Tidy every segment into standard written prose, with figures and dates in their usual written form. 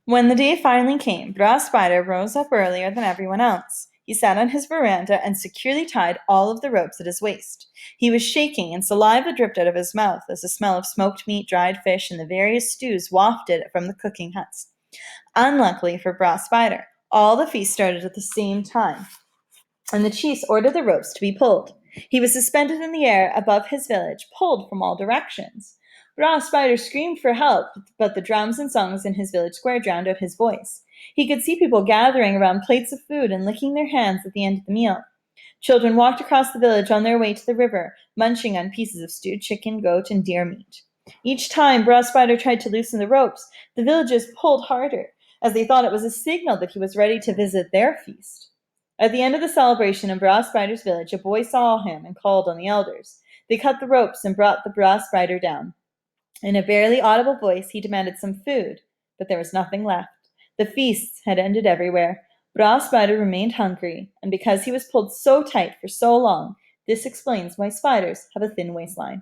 When the day finally came, Bras Spider rose up earlier than everyone else. He sat on his veranda and securely tied all of the ropes at his waist. He was shaking, and saliva dripped out of his mouth as the smell of smoked meat, dried fish, and the various stews wafted from the cooking huts. Unluckily for Bras Spider, all the feast started at the same time, and the chiefs ordered the ropes to be pulled. He was suspended in the air above his village, pulled from all directions. Bras Spider screamed for help, but the drums and songs in his village square drowned out his voice. He could see people gathering around plates of food and licking their hands at the end of the meal. Children walked across the village on their way to the river, munching on pieces of stewed chicken, goat, and deer meat. Each time Bras Spider tried to loosen the ropes, the villagers pulled harder, as they thought it was a signal that he was ready to visit their feast. At the end of the celebration in Bras Spider's village, a boy saw him and called on the elders. They cut the ropes and brought the Bras Spider down. In a barely audible voice, he demanded some food, but there was nothing left. The feasts had ended everywhere. Bras Spider remained hungry, and because he was pulled so tight for so long, this explains why spiders have a thin waistline.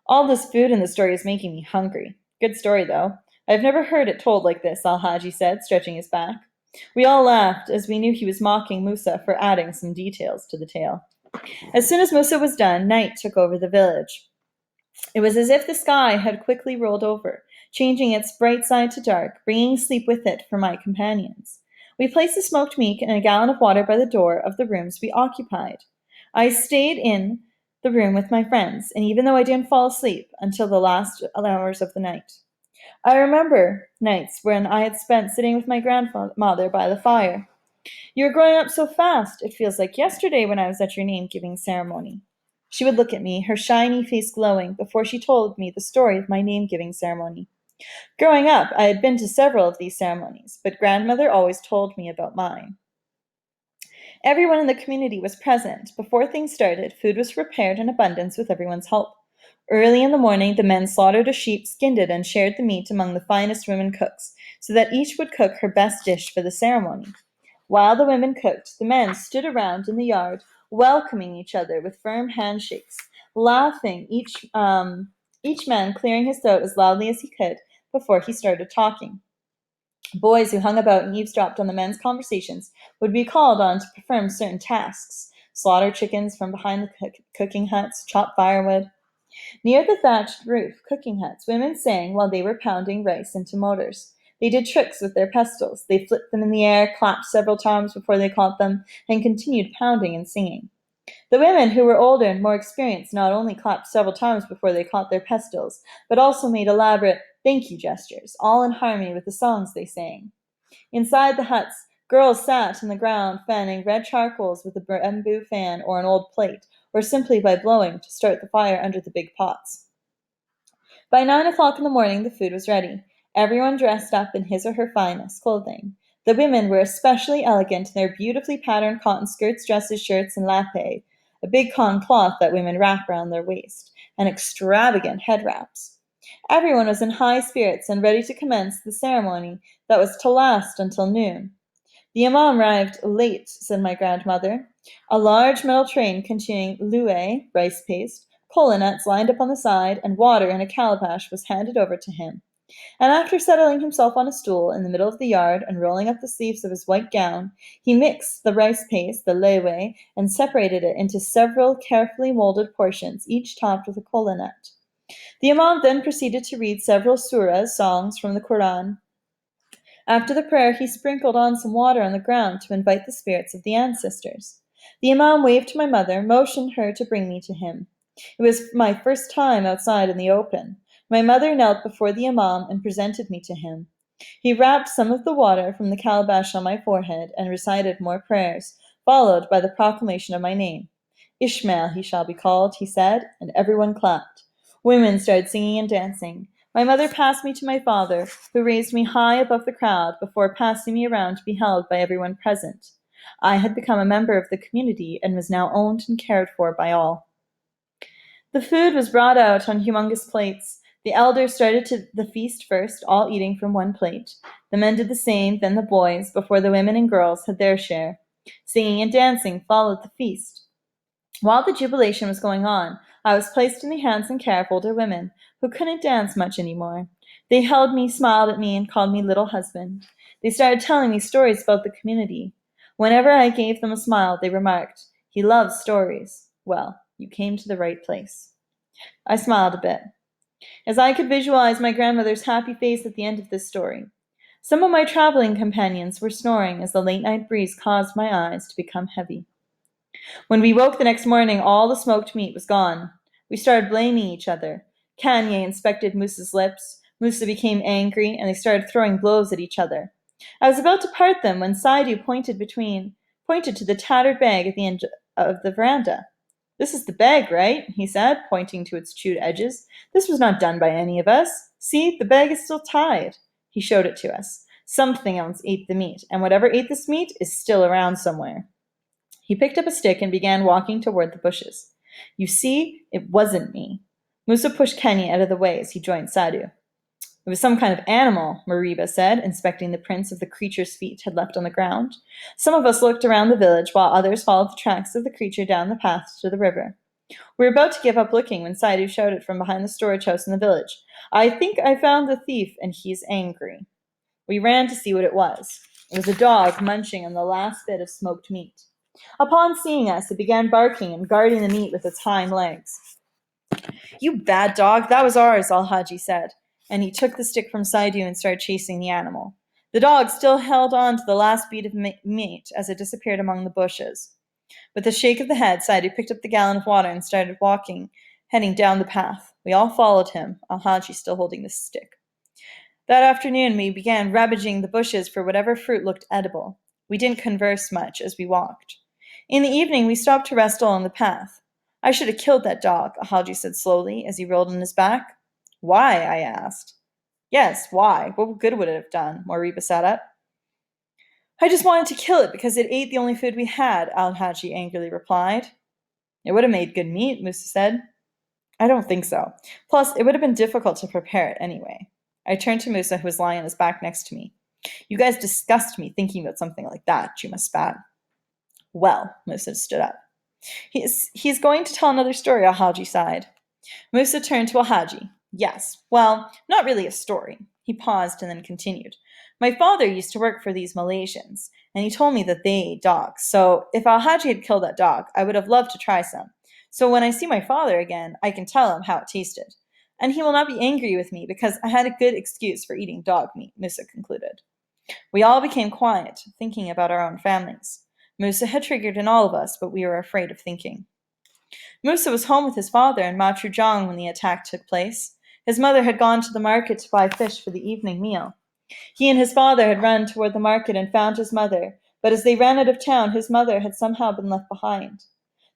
All this food in the story is making me hungry. Good story, though. I've never heard it told like this, ALWG said, stretching his back. We all laughed, as we knew he was mocking Musa for adding some details to the tale. As soon as Musa was done, night took over the village. It was as if the sky had quickly rolled over, changing its bright side to dark, bringing sleep with it for my companions. We placed the smoked meat and a gallon of water by the door of the rooms we occupied. I stayed in the room with my friends, and even though I didn't fall asleep until the last hours of the night. I remember nights when I had spent sitting with my grandmother by the fire. "You're growing up so fast. It feels like yesterday when I was at your name-giving ceremony." She would look at me, her shiny face glowing, before she told me the story of my name-giving ceremony. Growing up, I had been to several of these ceremonies, but grandmother always told me about mine. Everyone in the community was present. Before things started, food was prepared in abundance with everyone's help. Early in the morning, the men slaughtered a sheep, skinned it, and shared the meat among the finest women cooks, so that each would cook her best dish for the ceremony. While the women cooked, the men stood around in the yard, welcoming each other with firm handshakes, laughing, each man clearing his throat as loudly as he could before he started talking. Boys who hung about and eavesdropped on the men's conversations would be called on to perform certain tasks: slaughter chickens from behind the cooking huts, chop firewood. Near the thatched roof cooking huts, women sang while they were pounding rice into mortars. They did tricks with their pestles. They flipped them in the air, clapped several times before they caught them, and continued pounding and singing. The women, who were older and more experienced, not only clapped several times before they caught their pestles, but also made elaborate thank you gestures, all in harmony with the songs they sang. Inside the huts, girls sat on the ground fanning red charcoals with a bamboo fan or an old plate, or simply by blowing to start the fire under the big pots. By 9 o'clock in the morning, the food was ready. Everyone dressed up in his or her finest clothing. The women were especially elegant in their beautifully patterned cotton skirts, dresses, shirts, and lappe, a big cotton cloth that women wrap around their waist, and extravagant head wraps. Everyone was in high spirits and ready to commence the ceremony that was to last until noon. "The Imam arrived late," said my grandmother. A large metal train containing lué, rice paste, kola nuts lined up on the side, and water in a calabash was handed over to him. And after settling himself on a stool in the middle of the yard and rolling up the sleeves of his white gown, he mixed the rice paste, the lewe, and separated it into several carefully molded portions, each topped with a kola nut. The Imam then proceeded to read several surahs, songs from the Quran. After the prayer, he sprinkled on some water on the ground to invite the spirits of the ancestors. The Imam waved to my mother, motioned her to bring me to him. It was my first time outside in the open. My mother knelt before the Imam and presented me to him. He wrapped some of the water from the calabash on my forehead and recited more prayers, followed by the proclamation of my name. "Ishmael he shall be called," he said, and everyone clapped. Women started singing and dancing. My mother passed me to my father, who raised me high above the crowd before passing me around to be held by everyone present. I had become a member of the community and was now owned and cared for by all. The food was brought out on humongous plates. The elders started the feast first, all eating from one plate. The men did the same, then the boys, before the women and girls had their share. Singing and dancing followed the feast. While the jubilation was going on, I was placed in the hands and care of older women, who couldn't dance much anymore. They held me, smiled at me, and called me little husband. They started telling me stories about the community. Whenever I gave them a smile, they remarked, "He loves stories." Well, you came to the right place. I smiled a bit, as I could visualize my grandmother's happy face at the end of this story. Some of my traveling companions were snoring as the late night breeze caused my eyes to become heavy. When we woke the next morning, all the smoked meat was gone. We started blaming each other. Kanye inspected Moose's lips. Musa became angry, and they started throwing blows at each other. I was about to part them when Saidu pointed to the tattered bag at the end of the veranda. "This is the bag, right?" he said, pointing to its chewed edges. "This was not done by any of us. See, the bag is still tied." He showed it to us. "Something else ate the meat, and whatever ate this meat is still around somewhere." He picked up a stick and began walking toward the bushes. "You see, it wasn't me." Musa pushed Kenny out of the way as he joined Sadu. "It was some kind of animal," Mariba said, inspecting the prints of the creature's feet had left on the ground. Some of us looked around the village while others followed the tracks of the creature down the path to the river. We were about to give up looking when Saidu shouted from behind the storage house in the village, "I think I found the thief, and he's angry." We ran to see what it was. It was a dog munching on the last bit of smoked meat. Upon seeing us, it began barking and guarding the meat with its hind legs. "You bad dog, that was ours," Al-Haji said, and he took the stick from Saidu and started chasing the animal. The dog still held on to the last bead of meat as it disappeared among the bushes. With a shake of the head, Saidu picked up the gallon of water and started walking, heading down the path. We all followed him, Al-Haji still holding the stick. That afternoon, we began ravaging the bushes for whatever fruit looked edible. We didn't converse much as we walked. In the evening, we stopped to rest along the path. "I should have killed that dog," Al-Haji said slowly as he rolled on his back. "Why?" I asked. "Yes, why? What good would it have done?" Moriba sat up. "I just wanted to kill it because it ate the only food we had," Al-Haji angrily replied. "It would have made good meat," Musa said. "I don't think so. Plus, it would have been difficult to prepare it anyway." I turned to Musa, who was lying on his back next to me. "You guys disgust me thinking about something like that," Juma spat. "Well," Musa stood up. He's going to tell another story," Al-Haji sighed. Musa turned to Al-Haji. "Yes, well, not really a story." He paused and then continued. "My father used to work for these Malaysians, and he told me that they ate dogs. So if Al-Haji had killed that dog, I would have loved to try some. So when I see my father again, I can tell him how it tasted. And he will not be angry with me because I had a good excuse for eating dog meat," Musa concluded. We all became quiet, thinking about our own families. Musa had triggered in all of us, but we were afraid of thinking. Musa was home with his father in Matrujong when the attack took place. His mother had gone to the market to buy fish for the evening meal. He and his father had run toward the market and found his mother, but as they ran out of town, his mother had somehow been left behind.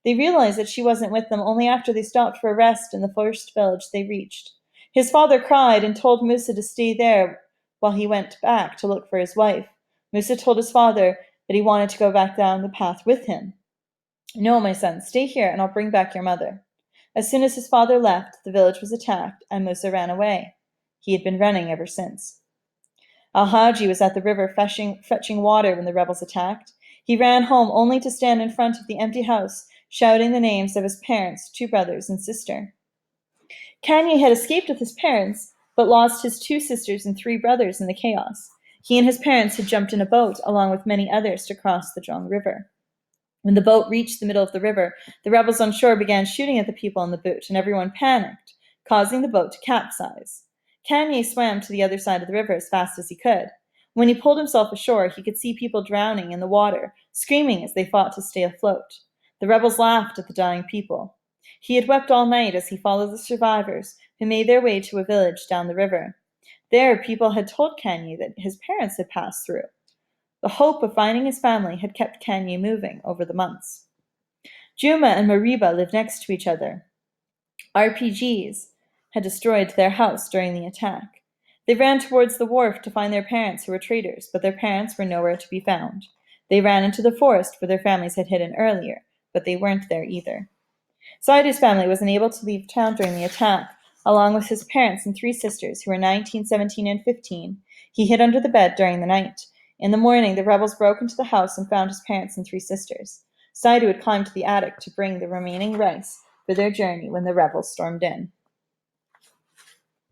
They realized that she wasn't with them only after they stopped for a rest in the first village they reached. His father cried and told Musa to stay there while he went back to look for his wife. Musa told his father that he wanted to go back down the path with him. "No, my son, stay here and I'll bring back your mother." As soon as his father left, the village was attacked and Musa ran away. He had been running ever since. Al-Haji was at the river fetching water when the rebels attacked. He ran home only to stand in front of the empty house, shouting the names of his parents, 2 brothers, and sister. Kanye had escaped with his parents, but lost his 2 sisters and 3 brothers in the chaos. He and his parents had jumped in a boat, along with many others, to cross the Jong River. When the boat reached the middle of the river, the rebels on shore began shooting at the people in the boat, and everyone panicked, causing the boat to capsize. Kanye swam to the other side of the river as fast as he could. When he pulled himself ashore, he could see people drowning in the water, screaming as they fought to stay afloat. The rebels laughed at the dying people. He had wept all night as he followed the survivors, who made their way to a village down the river. There, people had told Kanye that his parents had passed through. The hope of finding his family had kept Kanye moving over the months. Juma and Mariba lived next to each other. RPGs had destroyed their house during the attack. They ran towards the wharf to find their parents who were traitors, but their parents were nowhere to be found. They ran into the forest where their families had hidden earlier, but they weren't there either. Saidu's family was unable to leave town during the attack, along with his parents and 3 sisters who were 19, 17, and 15. He hid under the bed during the night. In the morning, the rebels broke into the house and found his parents and 3 sisters. Saidu had climbed to the attic to bring the remaining rice for their journey when the rebels stormed in.